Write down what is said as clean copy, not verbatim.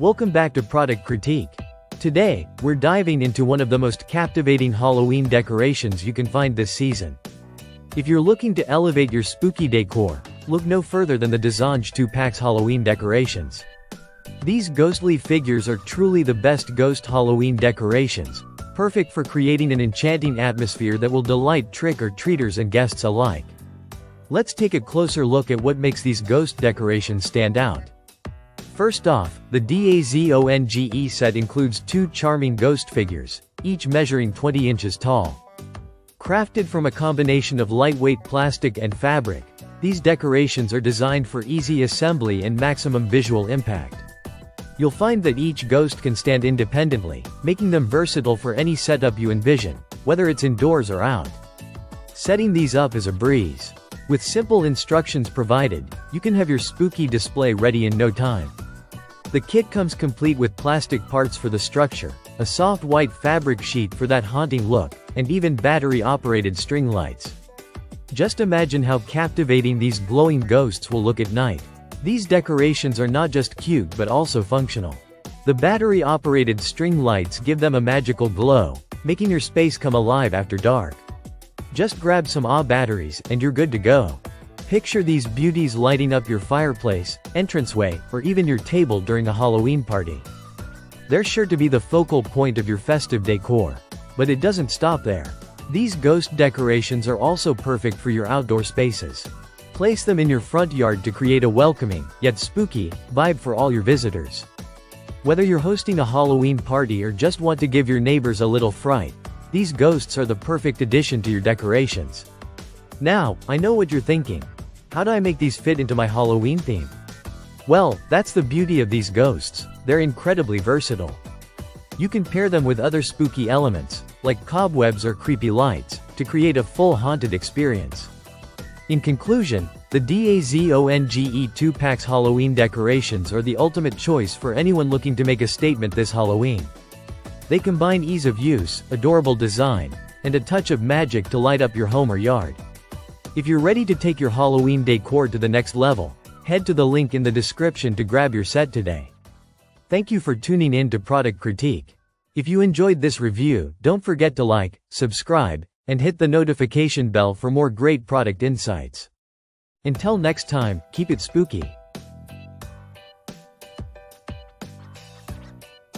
Welcome back to Product Critique. Today, we're diving into one of the most captivating Halloween decorations you can find this season. If you're looking to elevate your spooky decor, look no further than the DAZONGE 2-packs Halloween decorations. These ghostly figures are truly the best ghost Halloween decorations, perfect for creating an enchanting atmosphere that will delight trick-or-treaters and guests alike. Let's take a closer look at what makes these ghost decorations stand out. First off, the DAZONGE set includes two charming ghost figures, each measuring 20 inches tall. Crafted from a combination of lightweight plastic and fabric, these decorations are designed for easy assembly and maximum visual impact. You'll find that each ghost can stand independently, making them versatile for any setup you envision, whether it's indoors or out. Setting these up is a breeze. With simple instructions provided, you can have your spooky display ready in no time. The kit comes complete with plastic parts for the structure, a soft white fabric sheet for that haunting look, and even battery-operated string lights. Just imagine how captivating these glowing ghosts will look at night. These decorations are not just cute but also functional. The battery-operated string lights give them a magical glow, making your space come alive after dark. Just grab some batteries, and you're good to go. Picture these beauties lighting up your fireplace, entranceway, or even your table during a Halloween party. They're sure to be the focal point of your festive decor. But it doesn't stop there. These ghost decorations are also perfect for your outdoor spaces. Place them in your front yard to create a welcoming, yet spooky, vibe for all your visitors. Whether you're hosting a Halloween party or just want to give your neighbors a little fright, these ghosts are the perfect addition to your decorations. Now, I know what you're thinking. How do I make these fit into my Halloween theme? Well, that's the beauty of these ghosts. They're incredibly versatile. You can pair them with other spooky elements, like cobwebs or creepy lights, to create a full haunted experience. In conclusion, the DAZONGE 2-packs Halloween decorations are the ultimate choice for anyone looking to make a statement this Halloween. They combine ease of use, adorable design, and a touch of magic to light up your home or yard. If you're ready to take your Halloween decor to the next level, head to the link in the description to grab your set today. Thank you for tuning in to Product Critique. If you enjoyed this review, don't forget to like, subscribe, and hit the notification bell for more great product insights. Until next time, keep it spooky.